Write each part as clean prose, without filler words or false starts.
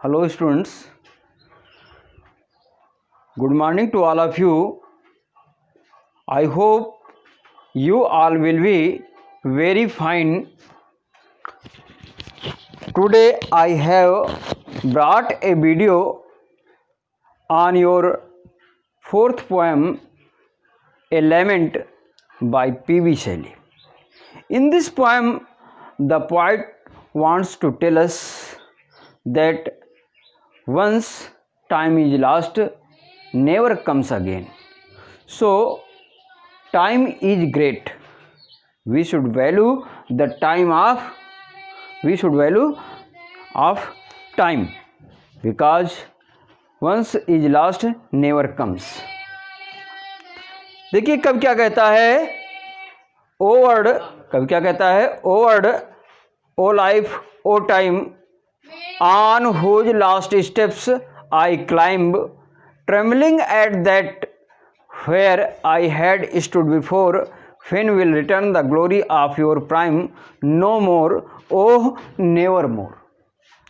Hello students, good morning to all of you. I hope you all will be very fine. Today I have brought a video on your fourth poem, A Lament by P.B. Shelley. In this poem, the poet wants to tell us that once time is lost, never comes again. So, time is great. We should value the time of time, because once is lost, never comes. देखिए कब क्या कहता है, o word, कब क्या कहता है, o word, o life, o time, on whose last steps I climb, trembling at that where I had stood before. When will return the glory of your prime? No more, oh never more.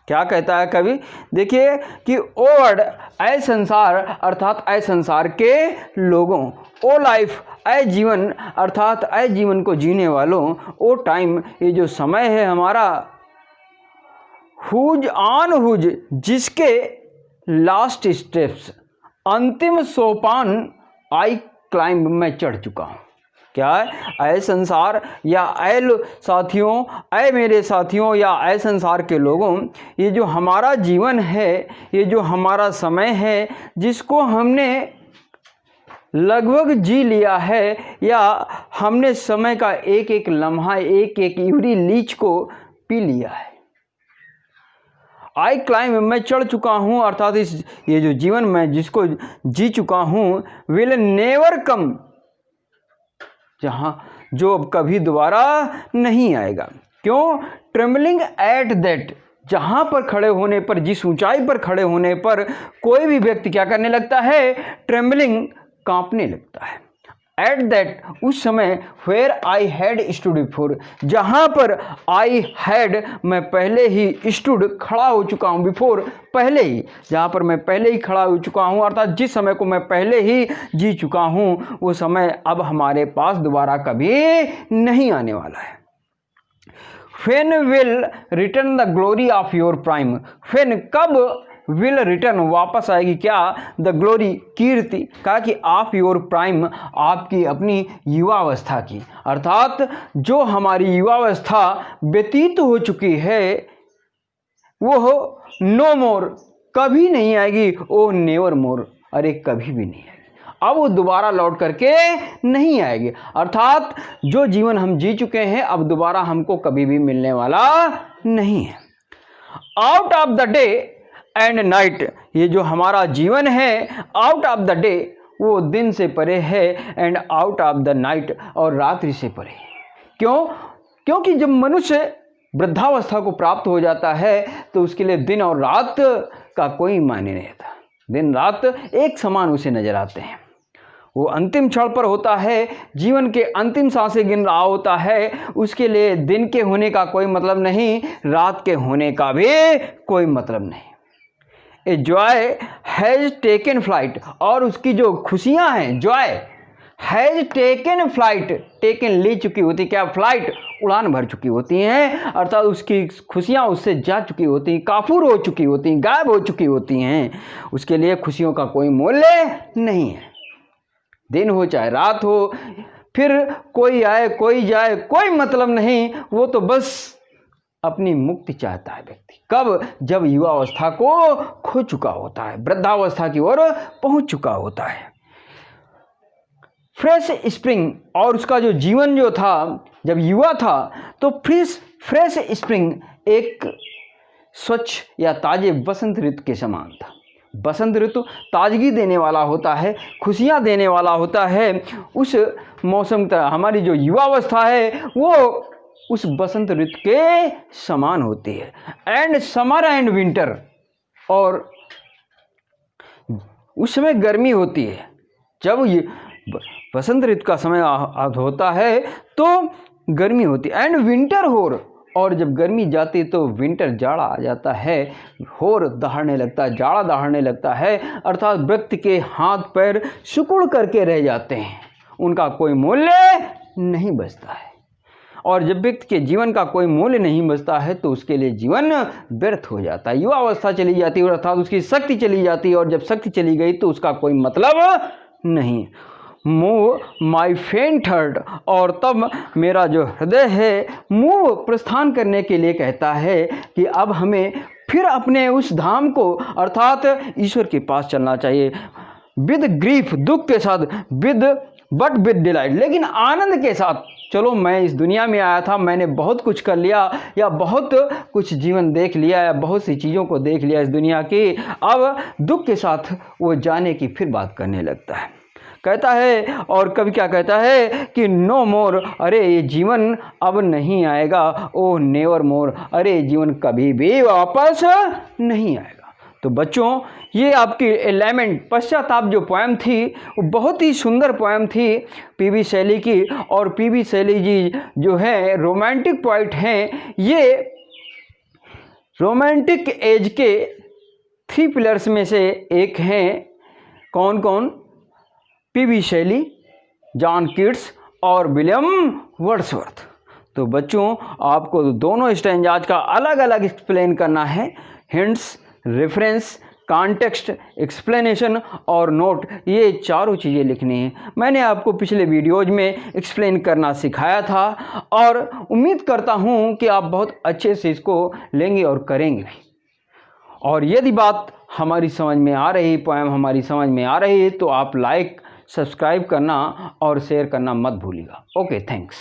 क्या कहता है कवि? देखिए कि ओ word, ऐ संसार अर्थात ऐ संसार के लोगों, ओ लाइफ, ऐ जीवन अर्थात ऐ जीवन को जीने वालों, ओ टाइम, ये जो समय है हमारा, हुज ऑन हुज, जिसके लास्ट स्टेप्स, अंतिम सोपान, आई क्लाइंब, मैं चढ़ चुका हूँ. क्या है? ऐ संसार या ऐ साथियों, ऐ मेरे साथियों या ऐ संसार के लोगों, ये जो हमारा जीवन है, ये जो हमारा समय है, जिसको हमने लगभग जी लिया है, या हमने समय का एक एक लम्हा, एक एक इवरी लीच को पी लिया है. आई क्लाइंब, मैं चढ़ चुका हूँ, अर्थात इस ये जो जीवन मैं जिसको जी चुका हूँ, विल नेवर कम, जहाँ जो अब कभी दोबारा नहीं आएगा. क्यों? ट्रेम्बलिंग एट दैट, जहाँ पर खड़े होने पर, जिस ऊंचाई पर खड़े होने पर कोई भी व्यक्ति क्या करने लगता है? ट्रेम्बलिंग, कांपने लगता है. एट दैट, उस समय, where I had stood before, जहाँ पर आई हैड, मैं पहले ही, स्टूड, खड़ा हो चुका हूँ, बिफोर, पहले ही, जहाँ पर मैं पहले ही खड़ा हो चुका हूँ, अर्थात जिस समय को मैं पहले ही जी चुका हूँ, वो समय अब हमारे पास दोबारा कभी नहीं आने वाला है. When will return the glory of your prime? When, कब, विल रिटर्न, वापस आएगी क्या, द ग्लोरी, कीर्ति, कहा कि ऑफ योर प्राइम, आपकी अपनी युवावस्था की, अर्थात जो हमारी युवावस्था व्यतीत हो चुकी है, वो नो मोर, कभी नहीं आएगी, ओ नेवर मोर, अरे कभी भी नहीं आएगी, अब वो दोबारा लौट करके नहीं आएगी. अर्थात जो जीवन हम जी चुके हैं, अब दोबारा हमको कभी भी मिलने वाला नहीं है. Out of the day and night, ये जो हमारा जीवन है, आउट ऑफ द डे, वो दिन से परे है, and out of the night, और रात्रि से परे. क्यों? क्योंकि जब मनुष्य वृद्धावस्था को प्राप्त हो जाता है, तो उसके लिए दिन और रात का कोई मायने नहीं रहता. दिन रात एक समान उसे नजर आते हैं. वो अंतिम क्षण पर होता है, जीवन के अंतिम सांसें गिन रहा होता है, उसके लिए दिन के होने का कोई मतलब नहीं, रात के होने का भी कोई मतलब नहीं. A joy has taken flight, और उसकी जो खुशियां हैं, Joy has taken flight, taken ले चुकी होती, क्या, फ्लाइट, उड़ान भर चुकी होती हैं, अर्थात उसकी खुशियां उससे जा चुकी होती, काफूर हो चुकी होती, गायब हो चुकी होती हैं. उसके लिए खुशियों का कोई मूल्य नहीं है. दिन हो चाहे रात हो, फिर कोई आए कोई जाए, कोई मतलब नहीं, वो तो बस अपनी मुक्ति चाहता है व्यक्ति. कब? जब युवावस्था को खो चुका होता है, वृद्धावस्था की ओर पहुंच चुका होता है. फ्रेश स्प्रिंग, और उसका जो जीवन जो था, जब युवा था, तो फ्रेश स्प्रिंग, एक स्वच्छ या ताजे वसंत ऋतु के समान था. बसंत ऋतु ताजगी देने वाला होता है, खुशियां देने वाला होता है. उस मौसम का हमारी जो युवावस्था है, वो उस बसंत ऋतु के समान होती है. एंड समर एंड विंटर, और उस समय गर्मी होती है. जब ये बसंत ऋतु का समय होता है तो गर्मी होती है. एंड विंटर होर, और जब गर्मी जाती तो विंटर जाड़ा आ जाता है, होर दहाड़ने लगता है, जाड़ा दहाड़ने लगता है, अर्थात व्यक्ति के हाथ पैर सिकुड़ करके रह जाते हैं, उनका कोई मूल्य नहीं बचता है। और जब व्यक्ति के जीवन का कोई मूल्य नहीं बचता है तो उसके लिए जीवन व्यर्थ हो जाता है, युवावस्था चली जाती है, अर्थात उसकी शक्ति चली जाती है, और जब शक्ति चली गई तो उसका कोई मतलब नहीं। मूव माई फेंट हर्ट, और तब मेरा जो हृदय है मूव प्रस्थान करने के लिए कहता है कि अब हमें फिर अपने उस धाम को अर्थात ईश्वर के पास चलना चाहिए। विद ग्रीफ, दुख के साथ, बट विद डिलाइट, लेकिन आनंद के साथ। चलो मैं इस दुनिया में आया था, मैंने बहुत कुछ कर लिया या बहुत कुछ जीवन देख लिया या बहुत सी चीज़ों को देख लिया इस दुनिया की, अब दुख के साथ वो जाने की फिर बात करने लगता है। कहता है, और कभी क्या कहता है कि नो मोर, अरे ये जीवन अब नहीं आएगा, ओ नेवर मोर, अरे जीवन कभी भी वापस नहीं आएगा। तो बच्चों, ये आपकी एलिमेंट पश्चाताप जो पोएम थी वो बहुत ही सुंदर पोएम थी पीबी शैली की। और पीबी शैली जी जो है रोमांटिक पोइट हैं, ये रोमांटिक एज के 3 पिलर्स में से एक हैं। कौन कौन? पीबी शैली, जॉन कीट्स और विलियम वर्ड्सवर्थ। तो बच्चों, आपको दोनों स्टैंजाज का अलग अलग एक्सप्लेन करना है। हिंट्स, रेफरेंस, कॉन्टेक्स्ट, एक्सप्लेनेशन और नोट, ये चारों चीज़ें लिखनी है। मैंने आपको पिछले वीडियोज में एक्सप्लेन करना सिखाया था और उम्मीद करता हूँ कि आप बहुत अच्छे से इसको लेंगे और करेंगे भी। और यदि बात हमारी समझ में आ रही, पोएम हमारी समझ में आ रही है, तो आप लाइक, सब्सक्राइब करना और शेयर करना मत भूलिएगा। Okay, thanks.